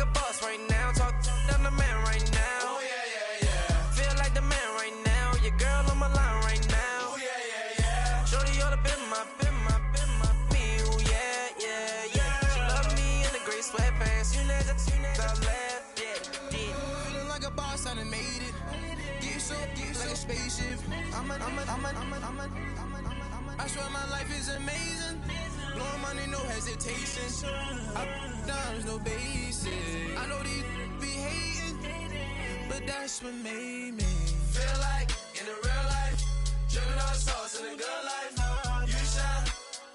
like a boss right now. Talk down the man right now. Oh, yeah. Feel like the man right now. Your girl on my line right now. Oh, yeah. Shorty ought to been my, me. Oh, yeah. She love me in the gray sweatpants. You never left, yeah. Feeling like a boss, I done made it. Get so like a spaceship. I swear my life is amazing. Blowing money, no hesitation. Up, down, no basic. I know these be hating, but that's what made me feel like in the real life. Dripping all sauce in the good life. You shine,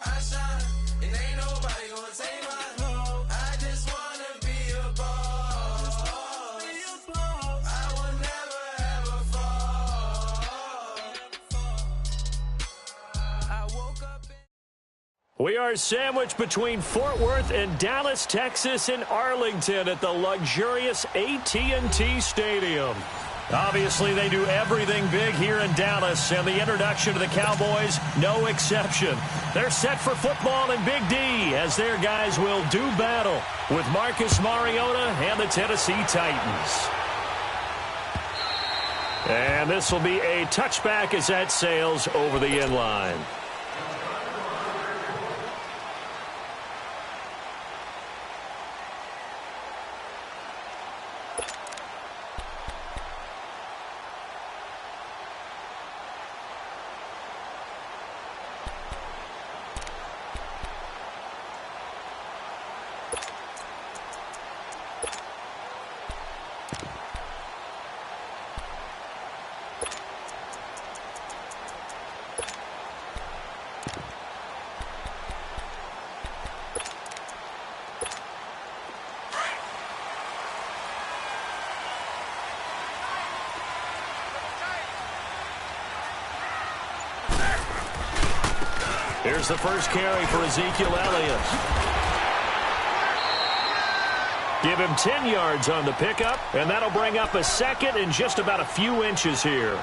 I shine, and ain't nobody gonna take mine. I just wanna be a boss. I will never ever fall. I woke up. We are sandwiched between Fort Worth and Dallas, Texas, and Arlington at the luxurious AT&T Stadium. Obviously, they do everything big here in Dallas, and the introduction to the Cowboys, no exception. They're set for football in Big D as their guys will do battle with Marcus Mariota and the Tennessee Titans. And this will be a touchback as that sails over the end line. Here's the first carry for Ezekiel Elliott. Give him 10 yards on the pickup, and that'll bring up a second in just about a few inches here.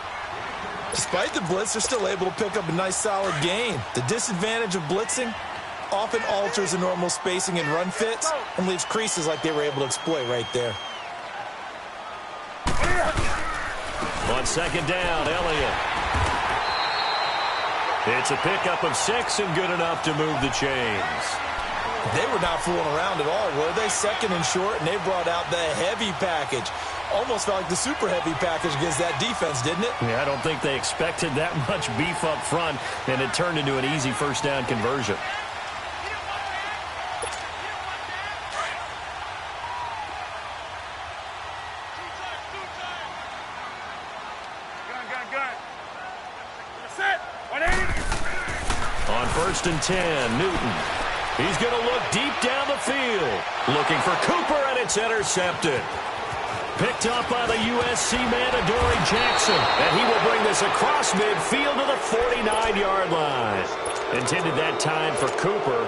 Despite the blitz, they're still able to pick up a nice solid gain. The disadvantage of blitzing often alters the normal spacing and run fits and leaves creases like they were able to exploit right there. On second down, Elliott. It's a pickup of 6 and good enough to move the chains. They were not fooling around at all, were they? Second and short, and they brought out the heavy package. Almost felt like the super heavy package against that defense, didn't it? Yeah, I don't think they expected that much beef up front, and it turned into an easy first down conversion. On first and 10, Newton. He's going to look deep down the field. Looking for Cooper, and it's intercepted. Picked up by the USC man, Adoree Jackson. And he will bring this across midfield to the 49-yard line. Intended that time for Cooper.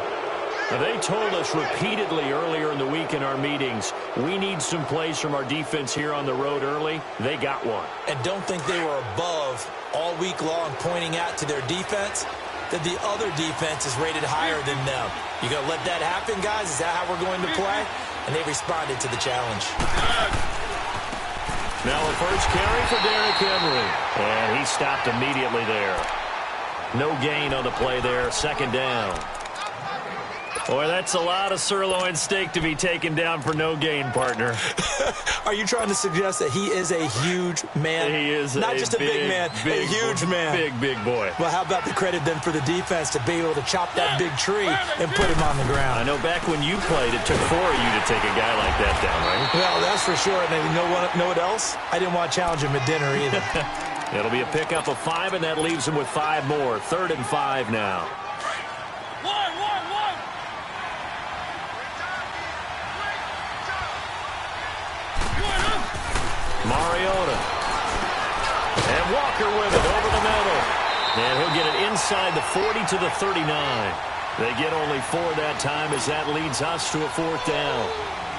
They told us repeatedly earlier in the week in our meetings, we need some plays from our defense here on the road early. They got one. And don't think they were above all week long pointing out to their defense that the other defense is rated higher than them. You going to let that happen, guys? Is that how we're going to play? And they responded to the challenge. Now a first carry for Derrick Henry. And he stopped immediately there. No gain on the play there. Second down. Boy, that's a lot of sirloin steak to be taken down for no gain, partner. Are you trying to suggest that he is a huge man? He is not just a big man, a huge man. Big boy. Well, how about the credit then for the defense to be able to chop that big tree and put him on the ground? I know back when you played, it took 4 of you to take a guy like that down, right? Well, that's for sure. And you know what else? I didn't want to challenge him at dinner either. It'll be a pickup of 5, and that leaves him with 5 more. 3rd and 5 now. Mariota. And Walker with it over the middle. And he'll get it inside the 40 to the 39. They get only 4 that time as that leads us to a 4th down.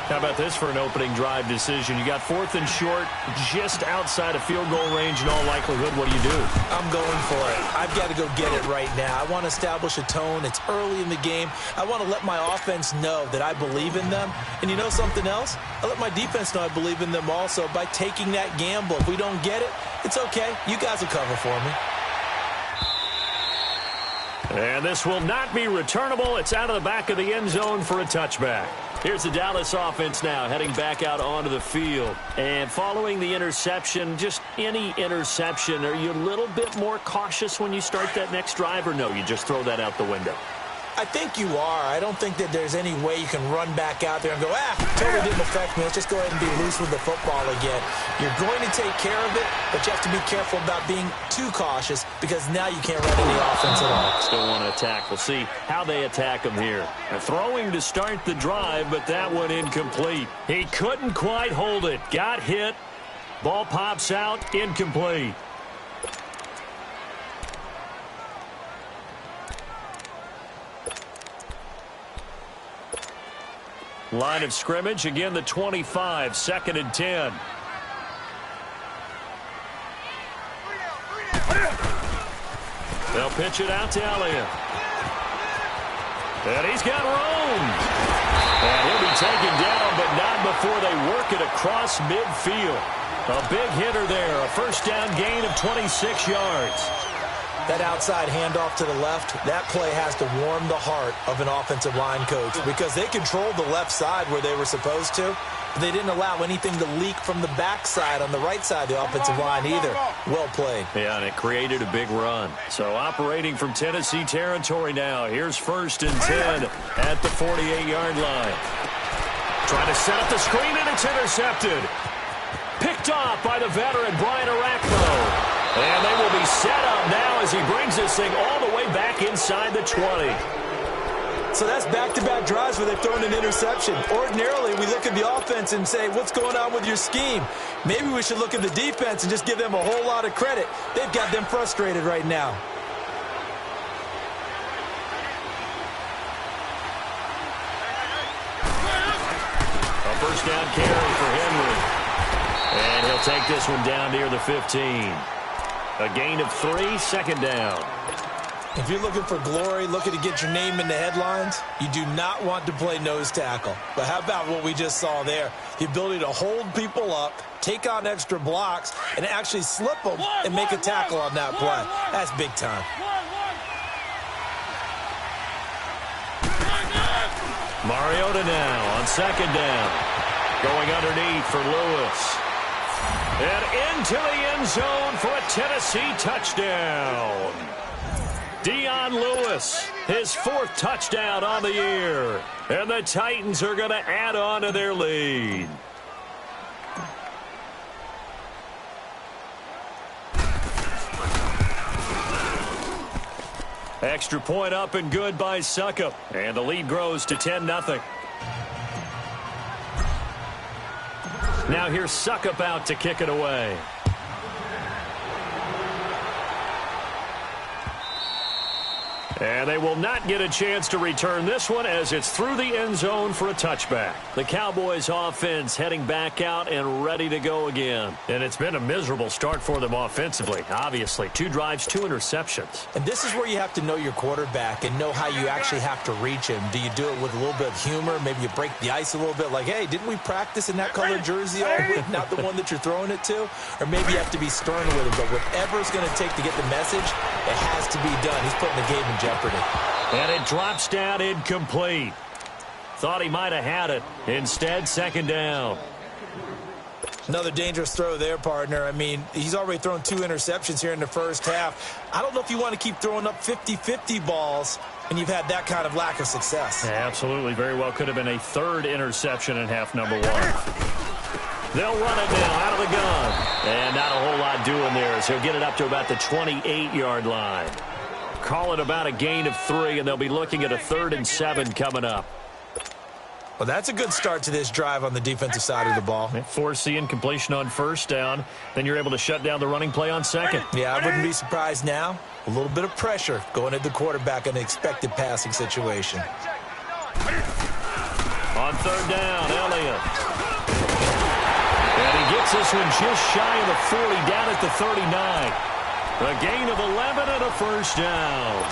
How about this for an opening drive decision? You got 4th and short, just outside of field goal range in all likelihood. What do? I'm going for it. I've got to go get it right now. I want to establish a tone. It's early in the game. I want to let my offense know that I believe in them. And you know something else? I let my defense know I believe in them also by taking that gamble. If we don't get it, it's okay. You guys will cover for me. And this will not be returnable. It's out of the back of the end zone for a touchback. Here's the Dallas offense now heading back out onto the field. And following the interception, just any interception, are you a little bit more cautious when you start that next drive, or no, you just throw that out the window? I think you are. I don't think that there's any way you can run back out there and go, totally didn't affect me. Let's just go ahead and be loose with the football again. You're going to take care of it, but you have to be careful about being too cautious because now you can't run any offense at all. Still want to attack. We'll see how they attack him here. Throwing to start the drive, but that one incomplete. He couldn't quite hold it. Got hit. Ball pops out. Incomplete. Line of scrimmage, again the 25, 2nd and 10. They'll pitch it out to Elliott. And he's got room. And he'll be taken down, but not before they work it across midfield. A big hitter there, a first down gain of 26 yards. That outside handoff to the left, that play has to warm the heart of an offensive line coach because they controlled the left side where they were supposed to. But they didn't allow anything to leak from the backside on the right side of the offensive line either. Well played. Yeah, and it created a big run. So operating from Tennessee territory now. Here's 1st and 10 at the 48-yard line. Trying to set up the screen, and it's intercepted. Picked off by the veteran, Brian Arakpo. And they will be set up now as he brings this thing all the way back inside the 20. So that's back-to-back drives where they've thrown an interception. Ordinarily, we look at the offense and say, what's going on with your scheme? Maybe we should look at the defense and just give them a whole lot of credit. They've got them frustrated right now. A first down carry for Henry. And he'll take this one down near the 15. A gain of 3, 2nd down. If you're looking for glory, looking to get your name in the headlines, you do not want to play nose tackle. But how about what we just saw there? The ability to hold people up, take on extra blocks, and actually slip them and make a tackle on that play. That's big time. Mariota now on 2nd down. Going underneath for Lewis. And into the end zone for a Tennessee touchdown. Dion Lewis, his 4th touchdown on the year. And the Titans are going to add on to their lead. Extra point up and good by Succop. And the lead grows to 10-0. Now here's Succop out to kick it away. And they will not get a chance to return this one as it's through the end zone for a touchback. The Cowboys offense heading back out and ready to go again. And it's been a miserable start for them offensively. Obviously, 2 drives, 2 interceptions. And this is where you have to know your quarterback and know how you actually have to reach him. Do you do it with a little bit of humor? Maybe you break the ice a little bit like, hey, didn't we practice in that colored jersey all week? Not the one that you're throwing it to? Or maybe you have to be stern with him. But whatever it's going to take to get the message, it has to be done. He's putting the game in jeopardy. And it drops down incomplete. Thought he might have had it. Instead, 2nd down. Another dangerous throw there, partner. I mean, he's already thrown 2 interceptions here in the first half. I don't know if you want to keep throwing up 50-50 balls when you've had that kind of lack of success. Yeah, absolutely. Very well could have been a 3rd interception in half number 1. They'll run it now out of the gun. And not a whole lot doing there as he'll get it up to about the 28-yard line. Call it about a gain of 3, and they'll be looking at a 3rd and 7 coming up. Well, that's a good start to this drive on the defensive side of the ball. Force the incompletion on 1st down. Then you're able to shut down the running play on 2nd. Yeah, I wouldn't be surprised now. A little bit of pressure going at the quarterback in an expected passing situation. On third down, Elliott. And he gets this one just shy of the 40, down at the 39. A gain of 11 and a first down.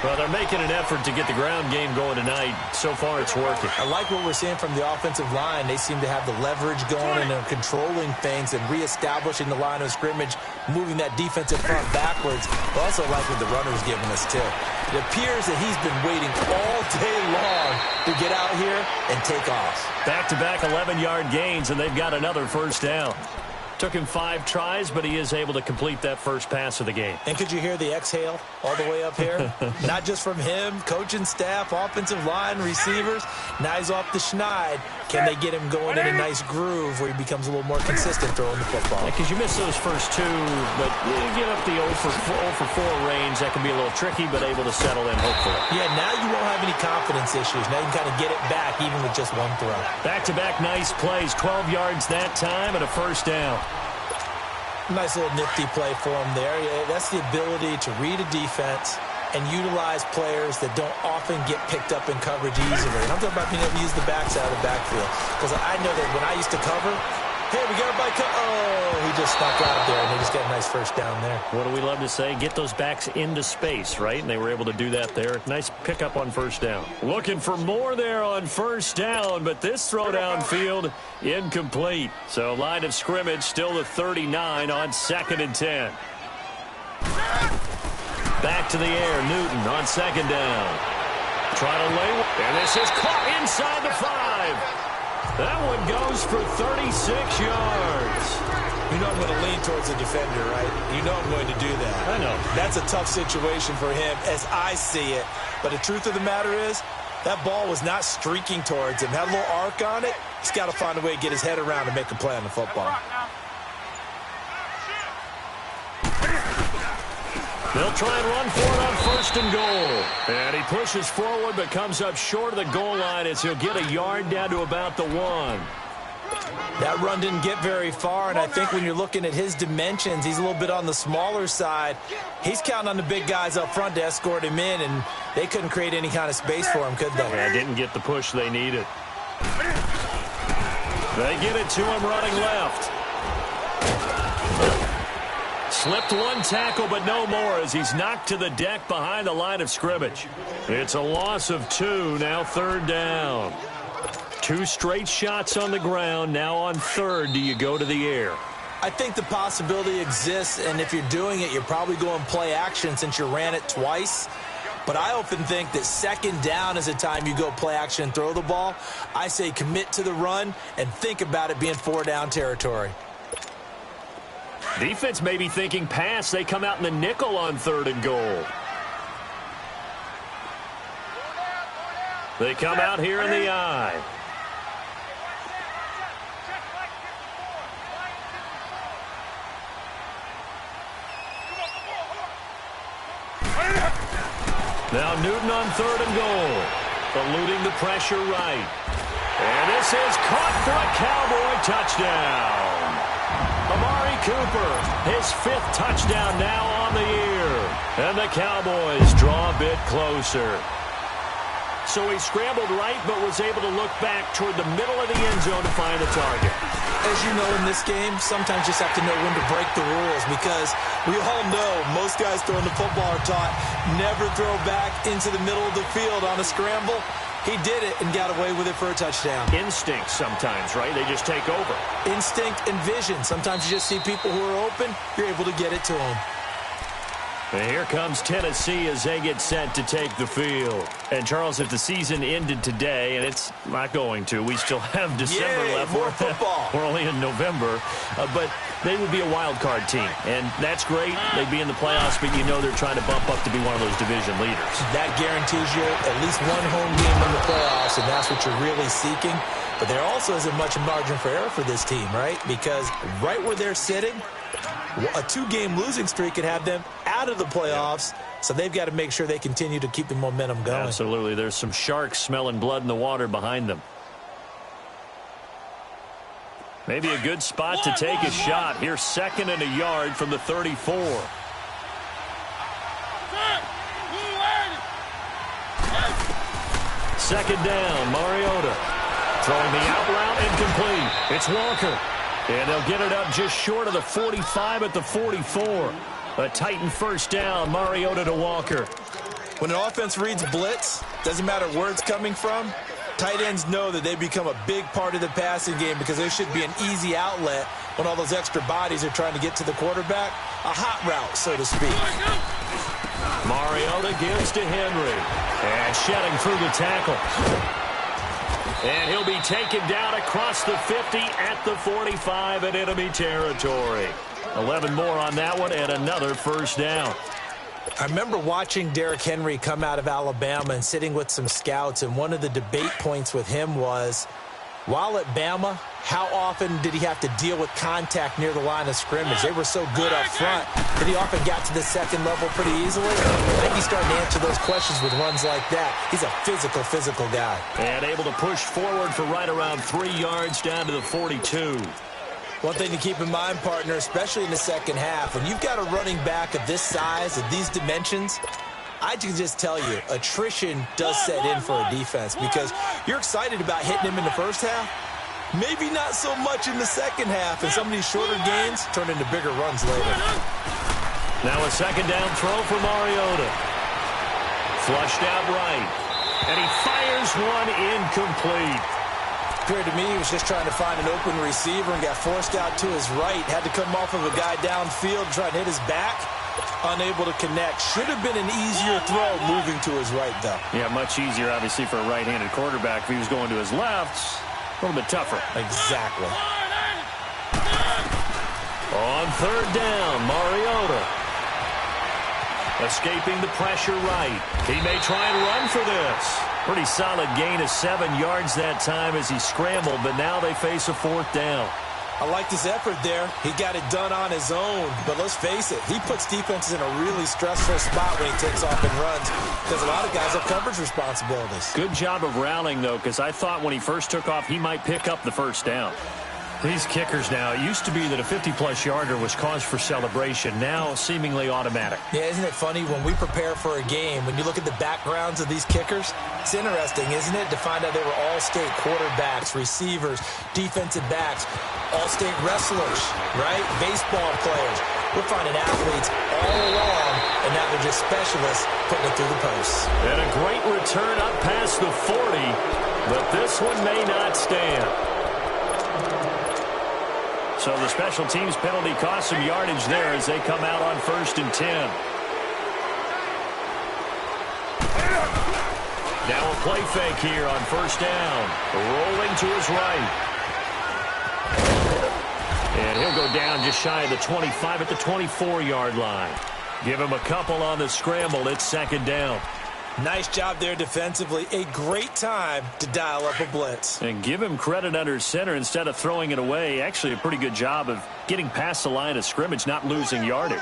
Well, they're making an effort to get the ground game going tonight. So far, it's working. I like what we're seeing from the offensive line. They seem to have the leverage going, and they're controlling things and reestablishing the line of scrimmage, moving that defensive front backwards. But also like what the runner's giving us, too. It appears that he's been waiting all day long to get out here and take off. Back-to-back 11-yard gains, and they've got another first down. Took him 5 tries, but he is able to complete that first pass of the game. And could you hear the exhale all the way up here? Not just from him, coaching staff, offensive line, receivers. Now he's off the schneid. Can they get him going in a nice groove where he becomes a little more consistent throwing the football? Because you miss those first 2, but you get up the 0 for 4 range. That can be a little tricky, but able to settle in, hopefully. Yeah, now you won't have any confidence issues. Now you can kind of get it back, even with just one throw. Back-to-back nice plays. 12 yards that time and a first down. Nice little nifty play for him there. Yeah, that's the ability to read a defense and utilize players that don't often get picked up in coverage easily. And I'm talking about being able to use the backs out of the backfield. Because I know that when I used to cover, hey, we got everybody oh, he just snuck out there, and they just got a nice first down there. What do we love to say? Get those backs into space, right? And they were able to do that there. Nice pickup on first down. Looking for more there on first down, but this throw downfield incomplete. So line of scrimmage still the 39 on 2nd and 10. Back to the air, Newton on 2nd down. Try to lay, and this is caught inside the 5. That one goes for 36 yards. You know I'm going to lean towards the defender, right? You know I'm going to do that. I know. That's a tough situation for him as I see it. But the truth of the matter is, that ball was not streaking towards him. Had a little arc on it. He's got to find a way to get his head around and make a play on the football. They'll try and run for it on 1st and goal. And he pushes forward but comes up short of the goal line as he'll get a yard down to about the 1. That run didn't get very far, and I think when you're looking at his dimensions, he's a little bit on the smaller side. He's counting on the big guys up front to escort him in, and they couldn't create any kind of space for him, could they? Yeah, didn't get the push they needed. They get it to him running left. Slipped one tackle, but no more as he's knocked to the deck behind the line of scrimmage. It's a loss of 2, now 3rd down. 2 straight shots on the ground. Now on 3rd, do you go to the air? I think the possibility exists, and if you're doing it, you're probably going play action since you ran it twice. But I often think that 2nd down is the time you go play action and throw the ball. I say commit to the run and think about it being 4-down territory. Defense may be thinking pass. They come out in the nickel on 3rd and goal. They come out here in the I. Now Newton on 3rd and goal. Eluding the pressure right. And this is caught for a Cowboy touchdown. Amari Cooper, his 5th touchdown now on the year. And the Cowboys draw a bit closer. So he scrambled right, but was able to look back toward the middle of the end zone to find the target. As you know, in this game, sometimes you just have to know when to break the rules, because we all know most guys throwing the football are taught never throw back into the middle of the field on a scramble. He did it and got away with it for a touchdown. Instinct sometimes, right? They just take over. Instinct and vision. Sometimes you just see people who are open, you're able to get it to them. And here comes Tennessee as they get set to take the field. And, Charles, if the season ended today, and it's not going to, we still have December left. More football. We're only in November. But they would be a wild card team. And that's great. They'd be in the playoffs, but you know they're trying to bump up to be one of those division leaders. That guarantees you at least one home game in the playoffs, and that's what you're really seeking. But there also isn't much margin for error for this team, right? Because right where they're sitting, a 2-game losing streak could have them out of the playoffs, so they've got to make sure they continue to keep the momentum going. Absolutely. There's some sharks smelling blood in the water behind them. Maybe a good spot to take a shot. Here's 2nd and a yard from the 34. Second down, Mariota. Throwing the out route incomplete. It's Walker. And they'll get it up just short of the 45 at the 44. A Titan first down, Mariota to Walker. When an offense reads blitz, doesn't matter where it's coming from, tight ends know that they become a big part of the passing game because there should be an easy outlet when all those extra bodies are trying to get to the quarterback. A hot route, so to speak. Mariota gives to Henry. And shedding through the tackle. And he'll be taken down across the 50 at the 45 in enemy territory. 11 more on that one and another first down. I remember watching Derrick Henry come out of Alabama and sitting with some scouts, and one of the debate points with him was, while at Bama, how often did he have to deal with contact near the line of scrimmage? They were so good up front that he often got to the second level pretty easily. I think he's starting to answer those questions with runs like that. He's a physical guy. And able to push forward for right around 3 yards down to the 42. One thing to keep in mind, partner, especially in the second half, when you've got a running back of this size, of these dimensions, I can just tell you, attrition does set in for a defense because you're excited about hitting him in the first half. Maybe not so much in the second half, and some of these shorter gains turn into bigger runs later. Now a second down throw for Mariota. Flushed out right. And he fires one incomplete. Appeared to me he was just trying to find an open receiver and got forced out to his right. Had to come off of a guy downfield trying to hit his back. Unable to connect. Should have been an easier throw moving to his right, though. Yeah, much easier, obviously, for a right-handed quarterback. If he was going to his left, a little bit tougher. Exactly. On third down, Mariota. Escaping the pressure right. He may try and run for this. Pretty solid gain of 7 yards that time as he scrambled, but now they face a fourth down. I liked his effort there. He got it done on his own. But let's face it, he puts defenses in a really stressful spot when he takes off and runs because a lot of guys have coverage responsibilities. Good job of rallying, though, because I thought when he first took off, he might pick up the first down. These kickers now, it used to be that a 50-plus yarder was cause for celebration. Now, seemingly automatic. Yeah, isn't it funny when we prepare for a game, when you look at the backgrounds of these kickers, it's interesting, isn't it, to find out they were all-state quarterbacks, receivers, defensive backs, all-state wrestlers, right? Baseball players. We're finding athletes all along, and now they're just specialists putting it through the posts. And a great return up past the 40, but this one may not stand. So the special teams penalty cost some yardage there as they come out on 1st and 10. Now a play fake here on first down. Rolling to his right. And he'll go down just shy of the 25 at the 24-yard line. Give him a couple on the scramble. It's second down. Nice job there defensively. A great time to dial up a blitz. And give him credit under center instead of throwing it away. Actually, a pretty good job of getting past the line of scrimmage, not losing yardage.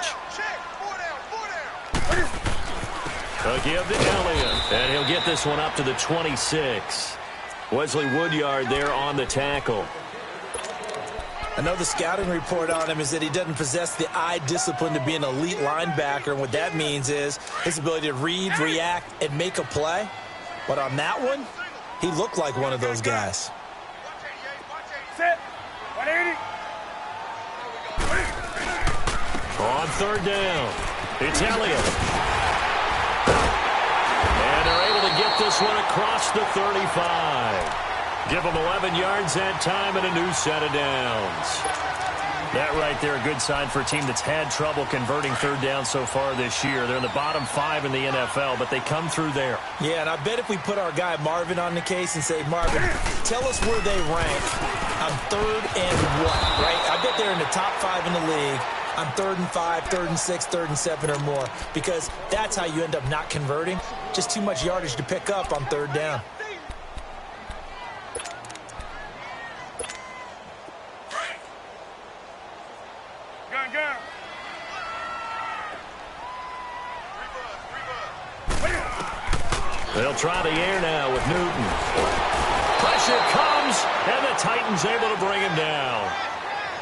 A give to Elliott. And he'll get this one up to the 26. Wesley Woodyard there on the tackle. I know the scouting report on him is that he doesn't possess the eye discipline to be an elite linebacker, and what that means is his ability to read, react, and make a play. But on that one, he looked like one of those guys. On third down, it's Elliott. And they're able to get this one across the 35. Give them 11 yards that time and a new set of downs. That right there, a good sign for a team that's had trouble converting third down so far this year. They're in the bottom 5 in the NFL, but they come through there. Yeah, and I bet if we put our guy Marvin on the case and say, Marvin, tell us where they rank on third and what, right? I bet they're in the top 5 in the league on 3rd and 5, 3rd and 6, 3rd and 7 or more, because that's how you end up not converting. Just too much yardage to pick up on third down. They'll try the air now with Newton. Pressure comes, and the Titans able to bring him down.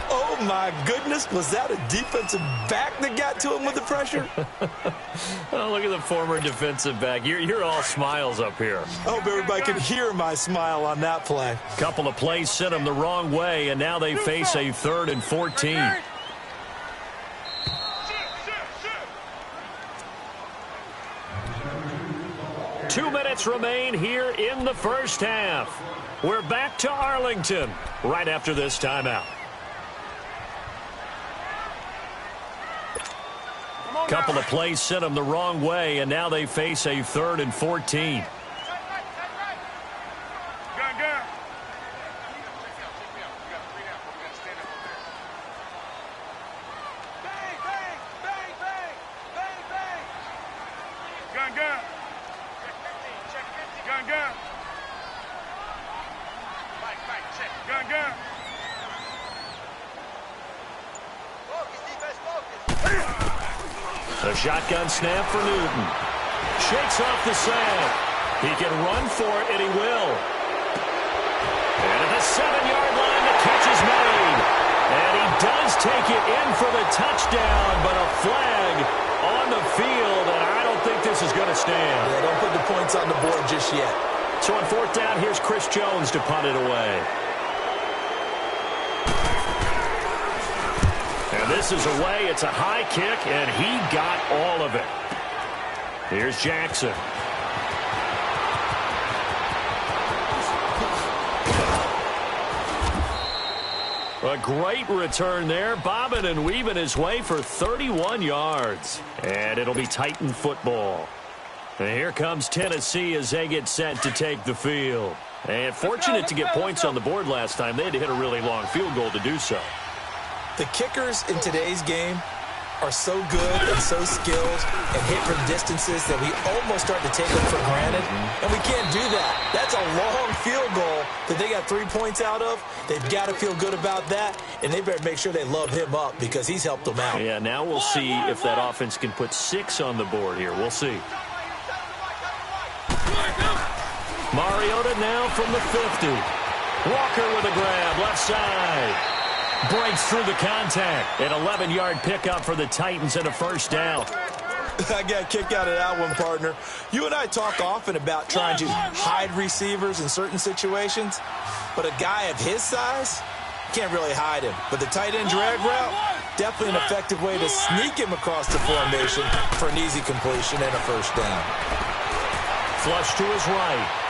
Oh, my goodness. Was that a defensive back that got to him with the pressure? Oh, look at the former defensive back. You're all smiles up here. I hope everybody can hear my smile on that play. Couple of plays sent them the wrong way, and now they face a 3rd and 14. Two minutes remain here in the first half. We're back to Arlington right after this timeout. Couple of plays sent them the wrong way, and now they face a 3rd and 14. A shotgun snap for Newton. Shakes off the sack. He can run for it, and he will. And at the 7-yard line, the catch is made. And he does take it in for the touchdown, but a flag on the field, and I don't think this is going to stand. Yeah, don't put the points on the board just yet. So on 4th down, here's Chris Jones to punt it away. And this is away. It's a high kick, and he got all of it. Here's Jackson. A great return there, bobbing and weaving his way for 31 yards. And it'll be Titan football. And here comes Tennessee as they get set to take the field. And fortunate to get points on the board last time. They had to hit a really long field goal to do so. The kickers in today's game are so good and so skilled and hit from distances that we almost start to take them for granted, and we can't do that. That's a long field goal that they got 3 points out of. They've got to feel good about that, and they better make sure they love him up because he's helped them out. Yeah, now we'll see if that offense can put 6 on the board here. We'll see. Mariota now from the 50. Walker with a grab, left side. Breaks through the contact. An 11-yard pickup for the Titans and a first down. I got a kick out of that one, partner. You and I talk often about trying to hide receivers in certain situations, but a guy of his size can't really hide him. But the tight end drag route, definitely an effective way to sneak him across the formation for an easy completion and a first down. Flush to his right.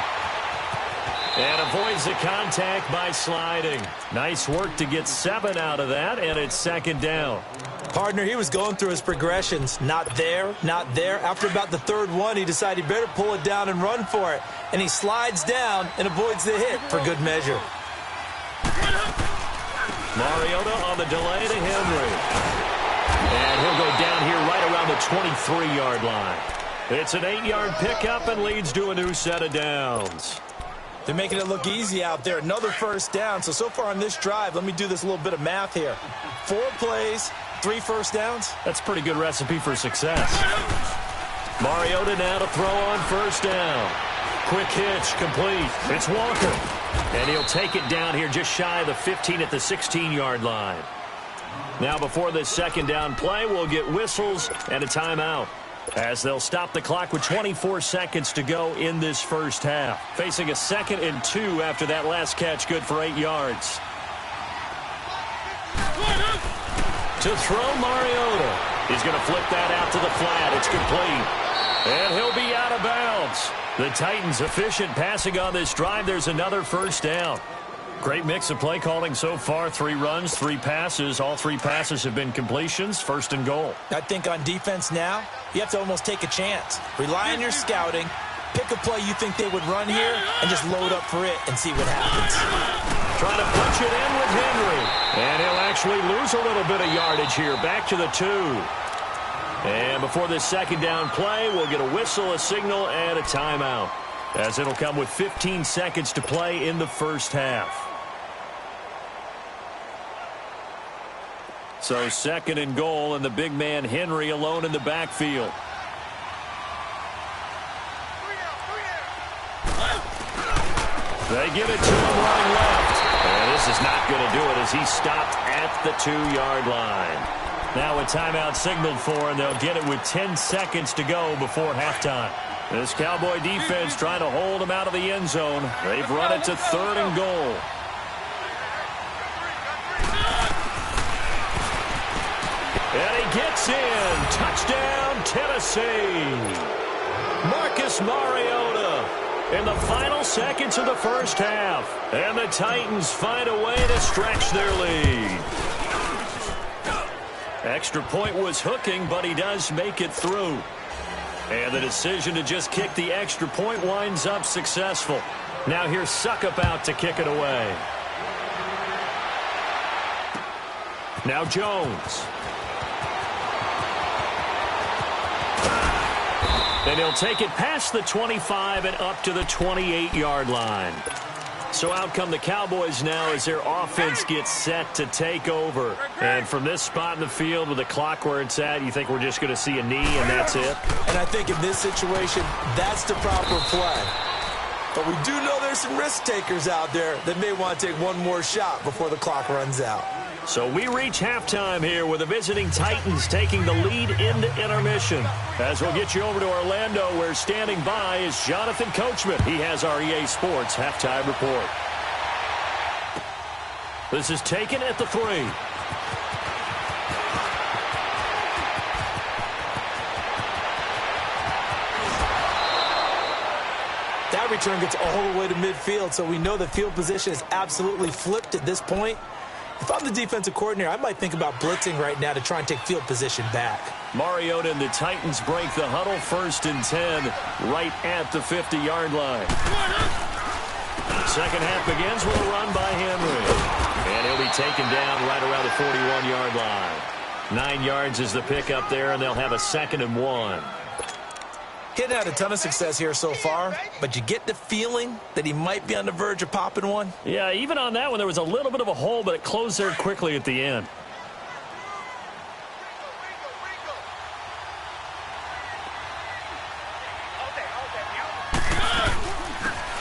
And avoids the contact by sliding. Nice work to get 7 out of that, and it's 2nd down. Partner, he was going through his progressions. Not there, not there. After about the 3rd one, he decided he better pull it down and run for it. And he slides down and avoids the hit for good measure. Mariota on the delay to Henry. And he'll go down here right around the 23-yard line. It's an 8-yard pickup and leads to a new set of downs. They're making it look easy out there. Another first down. So far on this drive, let me do this little bit of math here. 4 plays, 3 first downs. That's a pretty good recipe for success. Mariota now to throw on first down. Quick hitch, complete. It's Walker. And he'll take it down here just shy of the 15 at the 16-yard line. Now before this 2nd down play, we'll get whistles and a timeout, as they'll stop the clock with 24 seconds to go in this first half. Facing a 2nd and 2 after that last catch, good for 8 yards. To throw Mariota. He's going to flip that out to the flat. It's complete. And he'll be out of bounds. The Titans efficient passing on this drive. There's another first down. Great mix of play calling so far. 3 runs, 3 passes. All 3 passes have been completions. 1st and goal. I think on defense now, you have to almost take a chance. Rely on your scouting. Pick a play you think they would run here and just load up for it and see what happens. Trying to punch it in with Henry. And he'll actually lose a little bit of yardage here. Back to the 2. And before this 2nd down play, we'll get a whistle, a signal, and a timeout, as it'll come with 15 seconds to play in the first half. So 2nd and goal, and the big man Henry alone in the backfield. They give it to him running left. And This is not going to do it as he stopped at the 2-yard line. Now a timeout signaled for, and they'll get it with 10 seconds to go before halftime. This Cowboy defense trying to hold him out of the end zone. They've run it to 3rd and goal. And he gets in. Touchdown, Tennessee. Marcus Mariota in the final seconds of the first half. And the Titans find a way to stretch their lead. Extra point was hooking, but he does make it through. And the decision to just kick the extra point winds up successful. Now here's Suckup out to kick it away. Now Jones. And he'll take it past the 25 and up to the 28-yard line. So out come the Cowboys now as their offense gets set to take over. And from this spot in the field with the clock where it's at, you think we're just going to see a knee and that's it? And I think in this situation, that's the proper play. But we do know there's some risk takers out there that may want to take one more shot before the clock runs out. So we reach halftime here with the visiting Titans taking the lead into intermission. As we'll get you over to Orlando, where standing by is Jonathan Coachman. He has our EA Sports halftime report. This is taken at the 3. That return gets all the way to midfield, so we know the field position is absolutely flipped at this point. If I'm the defensive coordinator, I might think about blitzing right now to try and take field position back. Mariota and the Titans break the huddle, 1st and 10, right at the 50-yard line. Second half begins with a run by Henry. And he'll be taken down right around the 41-yard line. 9 yards is the pickup there, and they'll have a 2nd and 1. He hadn't had a ton of success here so far, but you get the feeling that he might be on the verge of popping one. Yeah, even on that one, there was a little bit of a hole, but it closed there quickly at the end.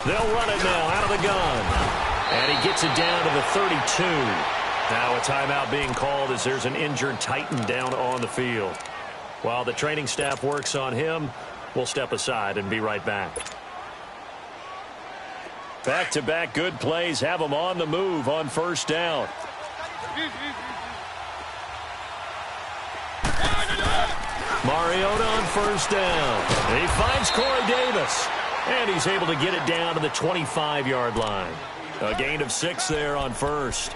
They'll run it now out of the gun. And he gets it down to the 32. Now a timeout being called as there's an injured Titan down on the field. While the training staff works on him, we'll step aside and be right back. Back-to-back good plays have them on the move on 1st down. Mariota on 1st down. And he finds Corey Davis. And he's able to get it down to the 25-yard line. A gain of 6 there on 1st.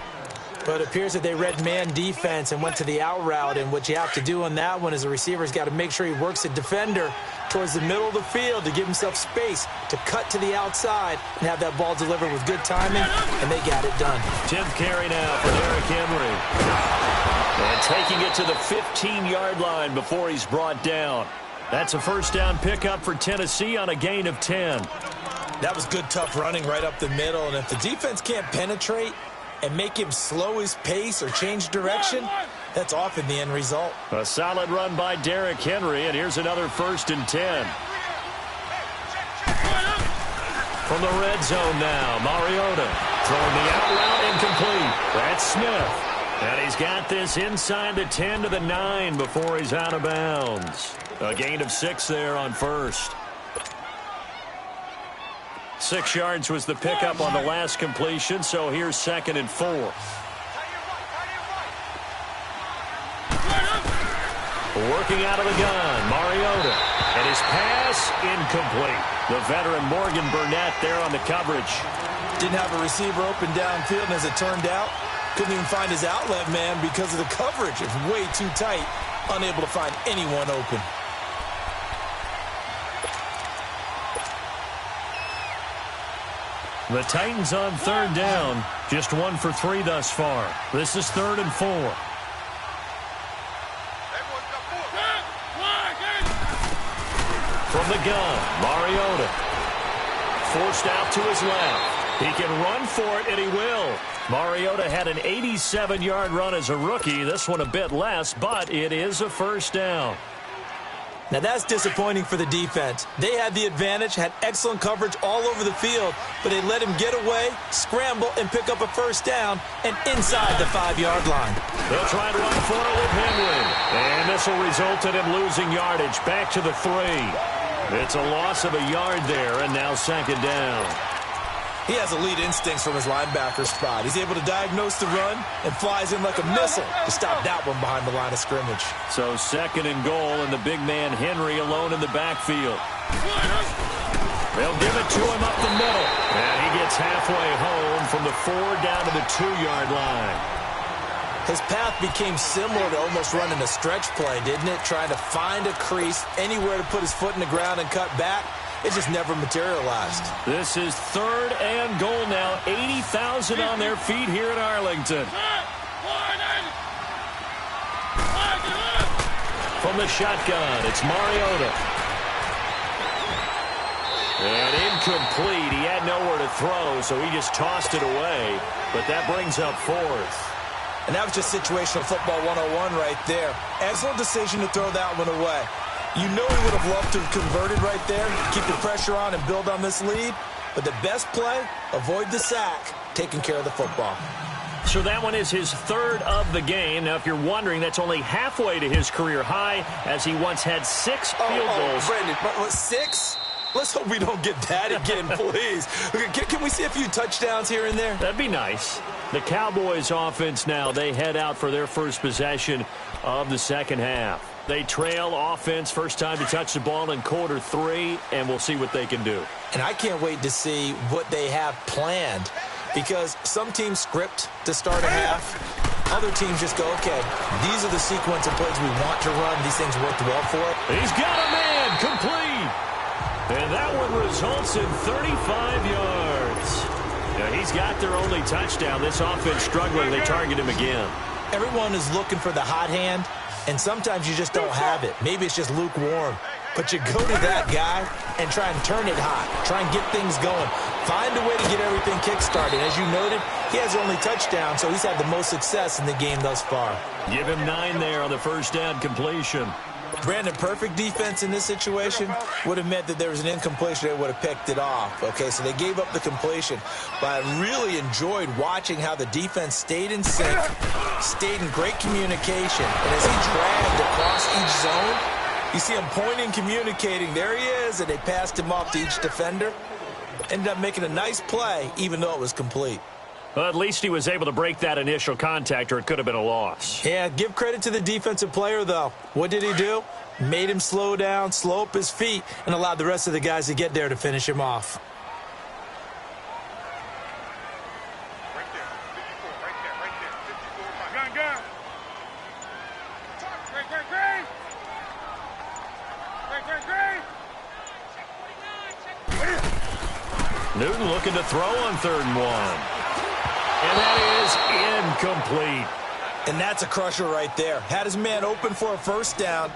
But it appears that they read man defense and went to the out route. And what you have to do on that one is the receiver's got to make sure he works the defender towards the middle of the field to give himself space to cut to the outside and have that ball delivered with good timing, and they got it done. 10th carry now for Derrick Henry. And taking it to the 15-yard line before he's brought down. That's a 1st down pickup for Tennessee on a gain of 10. That was good, tough running right up the middle, and if the defense can't penetrate and make him slow his pace or change direction, that's often the end result. A solid run by Derrick Henry, and here's another 1st and 10. From the red zone now, Mariota throwing the out route incomplete. That's Smith. And he's got this inside the 10 to the 9 before he's out of bounds. A gain of 6 there on 1st. 6 yards was the pickup on the last completion, so here's 2nd and 4. Working out of the gun, Mariota. And his pass incomplete. The veteran Morgan Burnett there on the coverage. Didn't have a receiver open downfield, and as it turned out, couldn't even find his outlet man because of the coverage. It's way too tight, unable to find anyone open. The Titans on 3rd down, just 1 for 3 thus far. This is 3rd and 4. From the gun, Mariota. Forced out to his left. He can run for it, and he will. Mariota had an 87-yard run as a rookie. This one a bit less, but it is a 1st down. Now that's disappointing for the defense. They had the advantage, had excellent coverage all over the field, but they let him get away, scramble, and pick up a first down, and inside the 5-yard line. They'll try to run for it with Henry. And this will result in him losing yardage back to the 3. It's a loss of a yard there, and now second down. He has elite instincts from his linebacker spot. He's able to diagnose the run and flies in like a missile to stop that one behind the line of scrimmage. So second and goal, and the big man Henry alone in the backfield. They'll give it to him up the middle. And he gets halfway home from the 4 down to the 2-yard line. His path became similar to almost running a stretch play, didn't it? Trying to find a crease, anywhere to put his foot in the ground and cut back. It just never materialized. This is 3rd and goal now. 80,000 on their feet here in Arlington. From the shotgun, it's Mariota. And incomplete. He had nowhere to throw, so he just tossed it away. But that brings up 4th. And that was just situational football 101 right there. Excellent decision to throw that one away. You know he would have loved to have converted right there, keep the pressure on and build on this lead. But the best play, avoid the sack, taking care of the football. So that one is his 3rd of the game. Now, if you're wondering, that's only halfway to his career high, as he once had 6 field goals. Brandon, what, 6? Let's hope we don't get that again, please. Can we see a few touchdowns here and there? That'd be nice. The Cowboys offense now, they head out for their first possession of the second half. They trail offense, first time to touch the ball in quarter 3, and we'll see what they can do. And I can't wait to see what they have planned, because some teams script to start a half. Other teams just go, okay, these are the sequence of plays we want to run. These things worked well for it. He's got a man, complete. And that one results in 35 yards. Now, he's got their only touchdown. This offense struggling. They target him again. Everyone is looking for the hot hand, and sometimes you just don't have it. Maybe it's just lukewarm. But you go to that guy and try and turn it hot. Try and get things going. Find a way to get everything kick-started. As you noted, he has only touchdown, so he's had the most success in the game thus far. Give him 9 there on the first down completion. Brandon, perfect defense in this situation would have meant that there was an incompletion. They would have picked it off. Okay, so they gave up the completion. But I really enjoyed watching how the defense stayed in sync, stayed in great communication. And as he dragged across each zone, you see him pointing, communicating. There he is, and they passed him off to each defender. Ended up making a nice play, even though it was complete. Well, at least he was able to break that initial contact, or it could have been a loss. Yeah, give credit to the defensive player, though. What did he do? Made him slow down, slow up his feet, and allowed the rest of the guys to get there to finish him off. Newton looking to throw on 3rd and 1. And that is incomplete. And that's a crusher right there. Had his man open for a first down,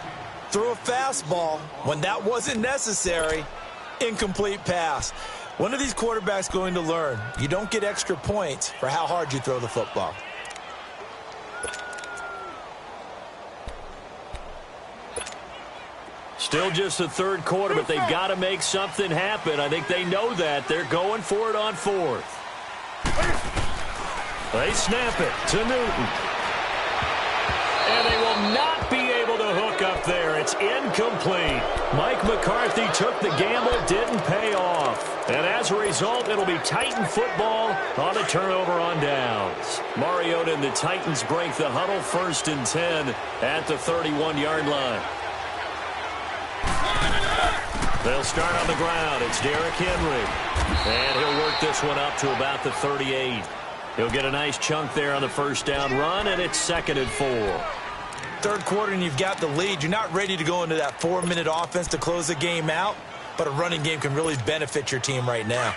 threw a fastball when that wasn't necessary. Incomplete pass. One of these quarterbacks going to learn, you don't get extra points for how hard you throw the football. Still just the 3rd quarter, but they've got to make something happen. I think they know that. They're going for it on 4th. They snap it to Newton. And they will not be able to hook up there. It's incomplete. Mike McCarthy took the gamble, didn't pay off. And as a result, it'll be Titan football on a turnover on downs. Mariota and the Titans break the huddle, 1st and 10 at the 31-yard line. They'll start on the ground. It's Derrick Henry. And he'll work this one up to about the 38. He'll get a nice chunk there on the first down run, and it's 2nd and 4. 3rd quarter, and you've got the lead. You're not ready to go into that 4-minute offense to close the game out, but a running game can really benefit your team right now.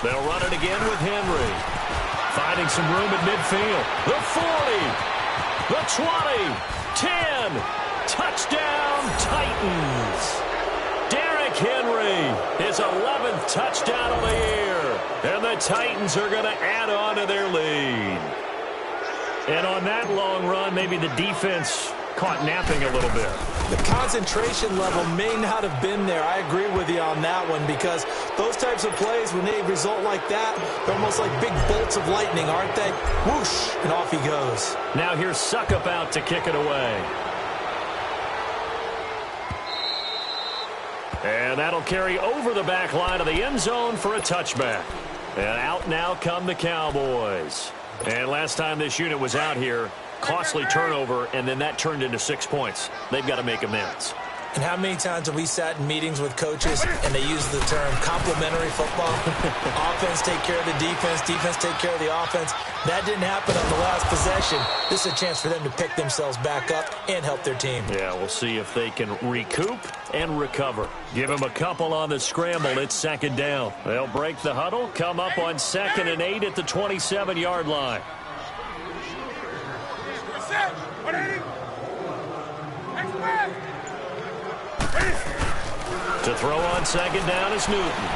They'll run it again with Henry. Finding some room at midfield. The 40, the 20, 10. Touchdown, Titans. Derrick Derrick Henry, his 11th touchdown of the year. And the Titans are going to add on to their lead. And on that long run, maybe the defense caught napping a little bit. The concentration level may not have been there. I agree with you on that one, because those types of plays, when they result like that, they're almost like big bolts of lightning, aren't they? Whoosh, and off he goes. Now here's Suckup out to kick it away. And that'll carry over the back line of the end zone for a touchback. And out now come the Cowboys. And last time this unit was out here, costly turnover, and then that turned into 6 points. They've got to make amends. And how many times have we sat in meetings with coaches and they use the term complementary football? Offense take care of the defense, defense take care of the offense. That didn't happen on the last possession. This is a chance for them to pick themselves back up and help their team. Yeah, we'll see if they can recoup and recover. Give them a couple on the scramble. It's second down. They'll break the huddle, come up on 2nd and 8 at the 27-yard line. To throw on second down is Newton.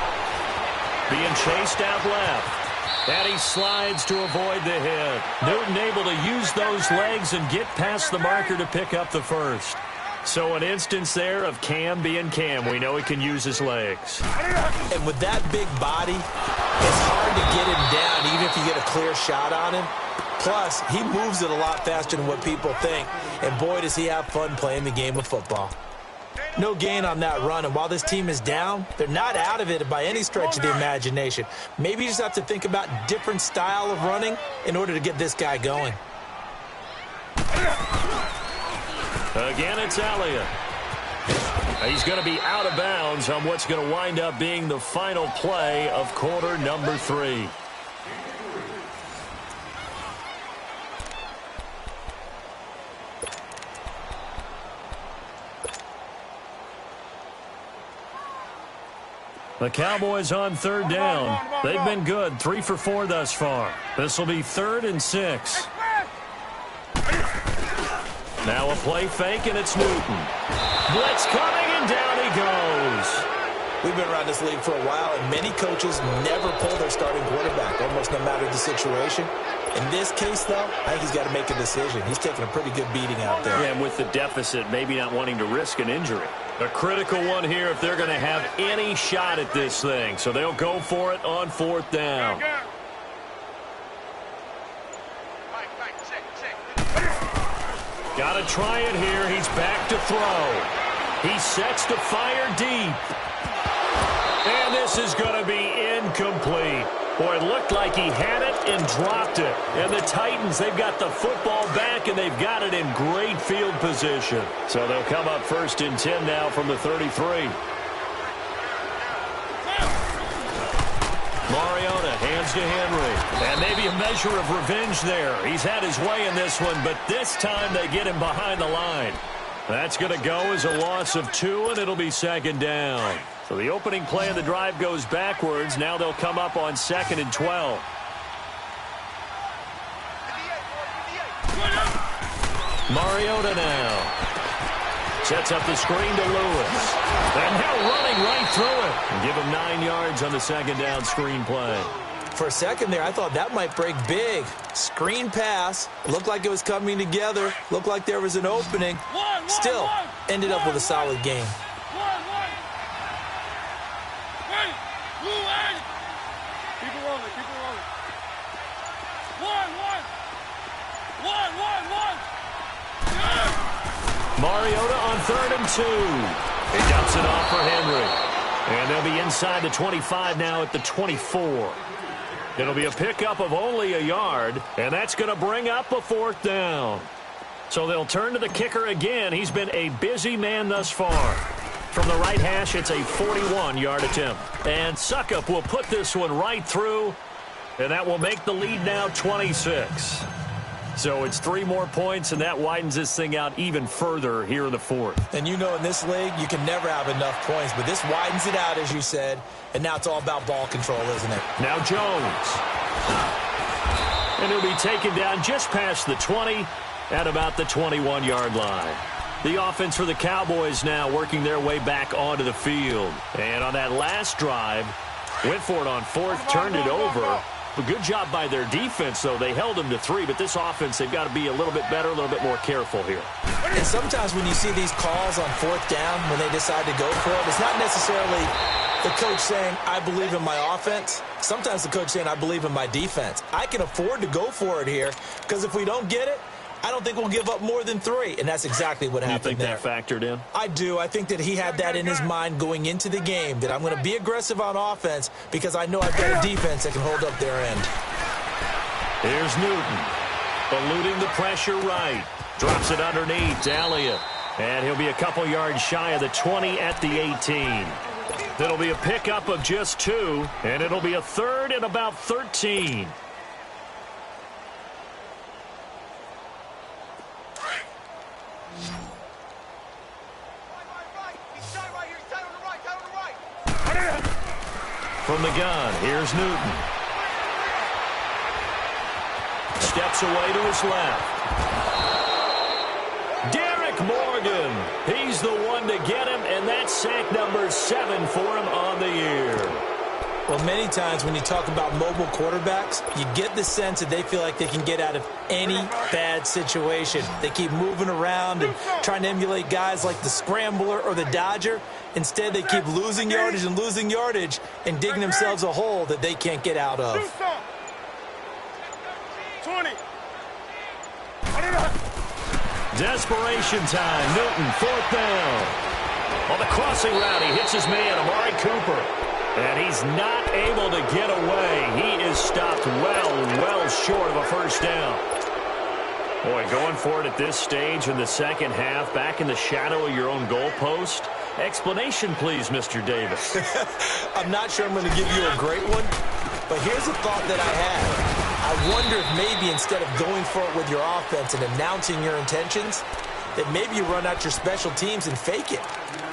Being chased out left. And he slides to avoid the hit. Newton able to use those legs and get past the marker to pick up the first. So an instance there of Cam being Cam. We know he can use his legs. And with that big body, it's hard to get him down even if you get a clear shot on him. Plus, he moves it a lot faster than what people think. And boy, does he have fun playing the game of football. No gain on that run, and while this team is down, they're not out of it by any stretch of the imagination. Maybe you just have to think about different style of running in order to get this guy going. Again, it's Elliott. He's going to be out of bounds on what's going to wind up being the final play of quarter number 3. The Cowboys on third down. They've been good, 3 for 4 thus far. This will be 3rd and 6. Now a play fake, and it's Newton. Blitz coming, and down he goes. We've been around this league for a while, and many coaches never pull their starting quarterback, almost no matter the situation. In this case, though, I think he's got to make a decision. He's taking a pretty good beating out there. Yeah, and with the deficit, maybe not wanting to risk an injury. A critical one here if they're going to have any shot at this thing. So they'll go for it on 4th down. Got to try it here. He's back to throw. He sets to fire deep. And this is going to be incomplete. Boy, it looked like he had it and dropped it. And the Titans, they've got the football back, and they've got it in great field position. So they'll come up 1st and 10 now from the 33. Mariota hands to Henry. And maybe a measure of revenge there. He's had his way in this one, but this time they get him behind the line. That's going to go as a loss of 2, and it'll be 2nd down. So the opening play of the drive goes backwards. Now they'll come up on 2nd and 12. Mariota now. Sets up the screen to Lewis. And now running right through it. And give him 9 yards on the 2nd down screen play. For a second there, I thought that might break big. Screen pass. Looked like it was coming together. Looked like there was an opening. Still, ended up with a solid game. Mariota on 3rd and 2. He dumps it off for Henry. And they'll be inside the 25 now at the 24. It'll be a pickup of only a yard, and that's going to bring up a 4th down. So they'll turn to the kicker again. He's been a busy man thus far. From the right hash, it's a 41-yard attempt. And Suckup will put this one right through, and that will make the lead now 26. So it's 3 more points, and that widens this thing out even further here in the 4th. And you know in this league, you can never have enough points, but this widens it out, as you said, and now it's all about ball control, isn't it? Now Jones. And he'll be taken down just past the 20 at about the 21-yard line. The offense for the Cowboys now working their way back onto the field. And on that last drive, went for it on fourth, turned it over. A good job by their defense, though. They held them to 3, but this offense, they've got to be a little bit better, a little bit more careful here. And sometimes when you see these calls on fourth down, when they decide to go for it, it's not necessarily the coach saying, I believe in my offense. Sometimes the coach saying, I believe in my defense. I can afford to go for it here because if we don't get it, I don't think we'll give up more than 3, and that's exactly what happened there. You think that factored in? I do. I think that he had that in his mind going into the game, that I'm going to be aggressive on offense because I know I've got a defense that can hold up their end. Here's Newton, eluding the pressure right. Drops it underneath to Elliott, and he'll be a couple yards shy of the 20 at the 18. It'll be a pickup of just 2, and it'll be a 3rd and about 13. From the gun, here's Newton. Steps away to his left. Derek Morgan, he's the one to get him, and that's sack number 7 for him on the year. Well, many times when you talk about mobile quarterbacks, you get the sense that they feel like they can get out of any bad situation. They keep moving around and trying to emulate guys like the Scrambler or the Dodger. Instead, they keep losing yardage and digging themselves a hole that they can't get out of. 20. Desperation time. Newton, 4th down. On the crossing route, he hits his man, Amari Cooper. And he's not able to get away. He is stopped well short of a first down. Boy, going for it at this stage in the second half, back in the shadow of your own goalpost. Explanation, please, Mr. Davis. I'm not sure I'm going to give you a great one, but here's a thought that I had. I wonder if maybe instead of going for it with your offense and announcing your intentions, that maybe you run out your special teams and fake it.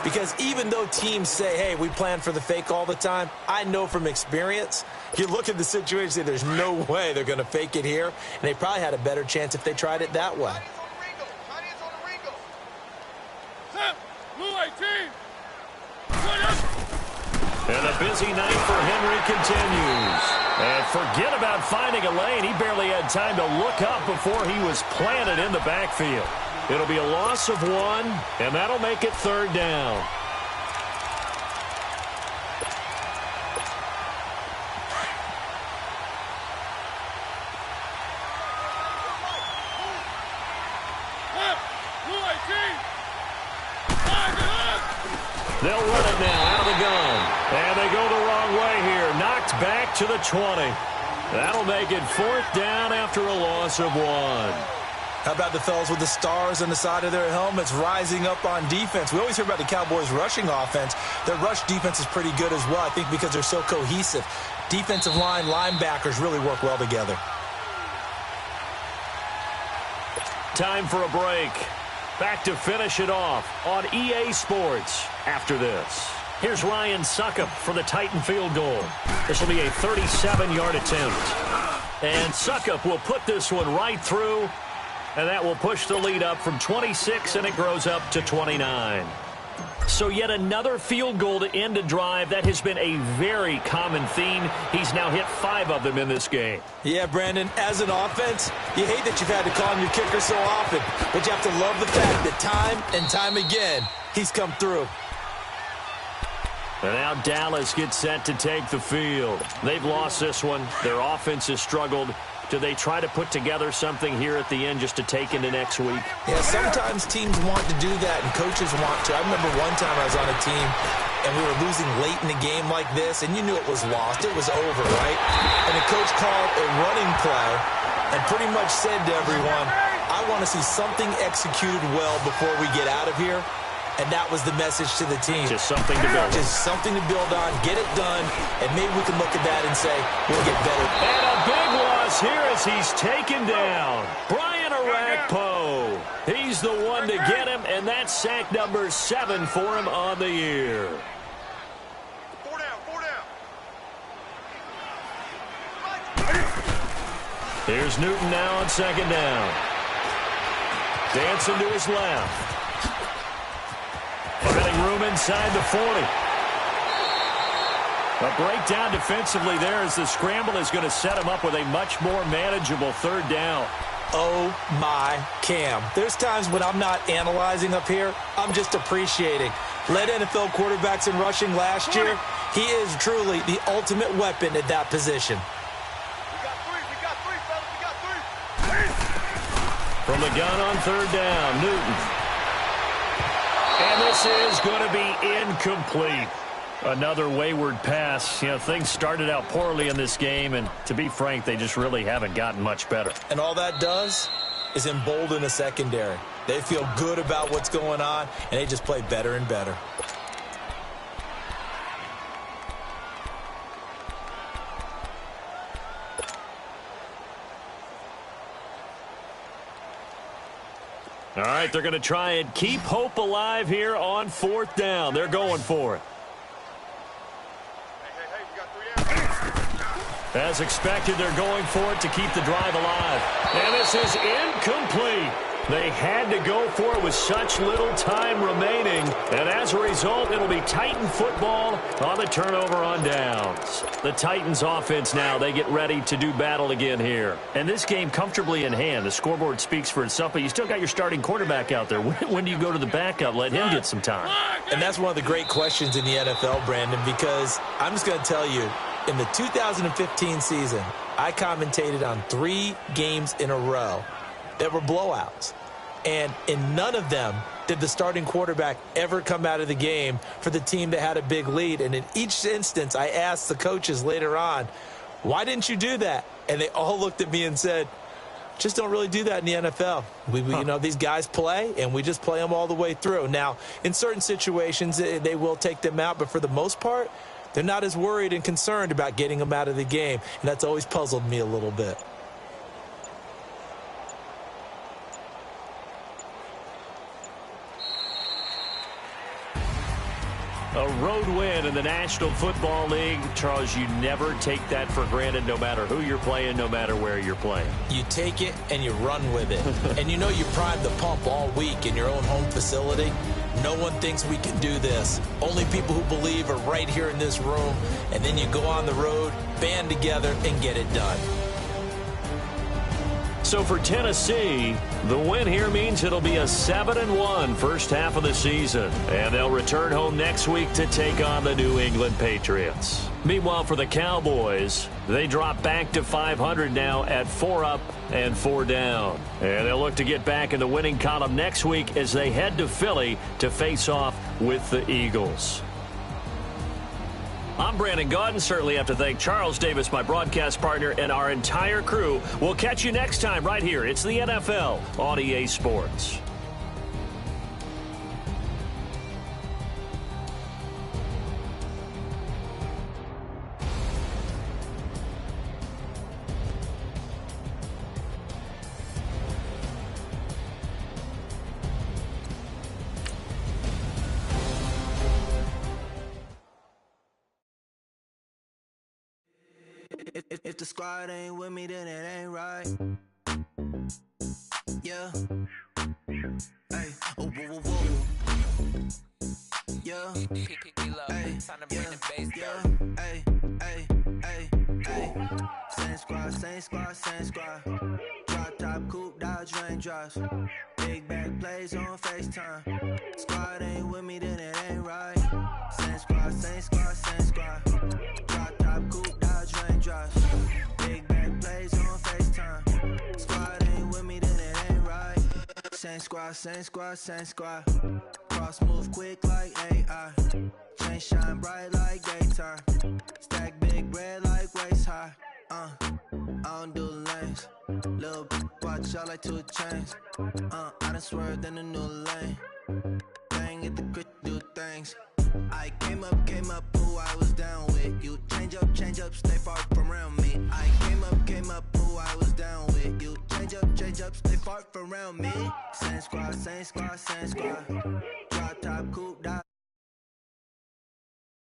Because even though teams say, hey, we plan for the fake all the time, I know from experience, you look at the situation and say there's no way they're going to fake it here, and they probably had a better chance if they tried it that way. And a busy night for Henry continues. And forget about finding a lane. He barely had time to look up before he was planted in the backfield. It'll be a loss of 1, and that'll make it 3rd down. They'll run it now out of the gun. And they go the wrong way here. Knocked back to the 20. That'll make it 4th down after a loss of 1. How about the fellas with the stars on the side of their helmets rising up on defense? We always hear about the Cowboys' rushing offense. Their rush defense is pretty good as well, I think, because they're so cohesive. Defensive line, linebackers really work well together. Time for a break. Back to finish it off on EA Sports after this. Here's Ryan Suckup for the Titan field goal. This will be a 37-yard attempt. And Suckup will put this one right through. And that will push the lead up from 26, and it grows up to 29. So yet another field goal to end a drive. That has been a very common theme. He's now hit 5 of them in this game. Yeah, Brandon, as an offense, you hate that you've had to call him your kicker so often, but you have to love the fact that time and time again, he's come through. And now Dallas gets set to take the field. They've lost this one. Their offense has struggled. Do they try to put together something here at the end just to take into next week? Yeah, sometimes teams want to do that, and coaches want to. I remember one time I was on a team, and we were losing late in the game like this, and you knew it was lost. It was over, right? And the coach called a running play and pretty much said to everyone, I want to see something executed well before we get out of here. And that was the message to the team. Just something to build. Just something to build on, get it done, and maybe we can look at that and say, we'll get better. And a big loss here as he's taken down. Brian Arakpo. He's the one to get him, and that's sack number 7 for him on the year. 4 down. Here's Newton now on 2nd down. Dancing to his left. Making room inside the 40. A breakdown defensively there as the scramble is going to set him up with a much more manageable third down. Oh, my Cam. There's times when I'm not analyzing up here. I'm just appreciating. Led NFL quarterbacks in rushing last year. He is truly the ultimate weapon at that position. We got three, fellas. We got three. From the gun on third down, Newton. And this is going to be incomplete. Another wayward pass. You know, things started out poorly in this game, and to be frank, they just really haven't gotten much better. And all that does is embolden the secondary. They feel good about what's going on, and they just play better and better. All right, they're going to try and keep hope alive here on fourth down. They're going for it. Hey, we got 3 down. As expected, they're going for it to keep the drive alive. And this is incomplete. They had to go for it with such little time remaining. And as a result, it'll be Titan football on the turnover on downs. The Titans offense now, they get ready to do battle again here. And this game comfortably in hand. The scoreboard speaks for itself, but you still got your starting quarterback out there. When do you go to the backup? Let him get some time. And that's one of the great questions in the NFL, Brandon, because I'm just going to tell you, in the 2015 season, I commentated on 3 games in a row that were blowouts. And in none of them did the starting quarterback ever come out of the game for the team that had a big lead. And in each instance, I asked the coaches later on, why didn't you do that? And they all looked at me and said, just don't really do that in the NFL. You know, these guys play, and we just play them all the way through. Now, in certain situations, they will take them out, but for the most part, they're not as worried and concerned about getting them out of the game. And that's always puzzled me a little bit. A road win in the National Football League. Charles, you never take that for granted no matter who you're playing, no matter where you're playing. You take it and you run with it. And you know you primed the pump all week in your own home facility. No one thinks we can do this. Only people who believe are right here in this room. And then you go on the road, band together, and get it done. So for Tennessee, the win here means it'll be a 7-1 first half of the season. And they'll return home next week to take on the New England Patriots. Meanwhile, for the Cowboys, they drop back to 500 now at 4 up and 4 down. And they'll look to get back in the winning column next week as they head to Philly to face off with the Eagles. I'm Brandon Gaudin. Certainly have to thank Charles Davis, my broadcast partner, and our entire crew. We'll catch you next time right here. It's the NFL on EA Sports. If the squad ain't with me, then it ain't right. Yeah. Hey. Oh, whoa, whoa, whoa. Yeah. Hey. Yeah. Hey. Hey. Hey. Hey. Same squad, same squad, same squad. Drop top, coupe, Dodge raindrops. Big back plays on FaceTime. Squad ain't with me, then it ain't right. Same squad, same squad, same squad. Drop top, coupe, Dodge raindrops. Big back plays on FaceTime. Squad ain't with me, then it ain't right. Same squad, same squad, same squad. Cross move quick like AI. Chain shine bright like daytime. Stack big bread like waist high. I don't do lanes. Little watch out like 2 chains. I done swerved in a new lane. Bang at the crit, do things. I came up, who I was down with. You change up, stay far from around me. I came up, who I was down with. You change up, stay far from around me. Same squad, same squad, same squad.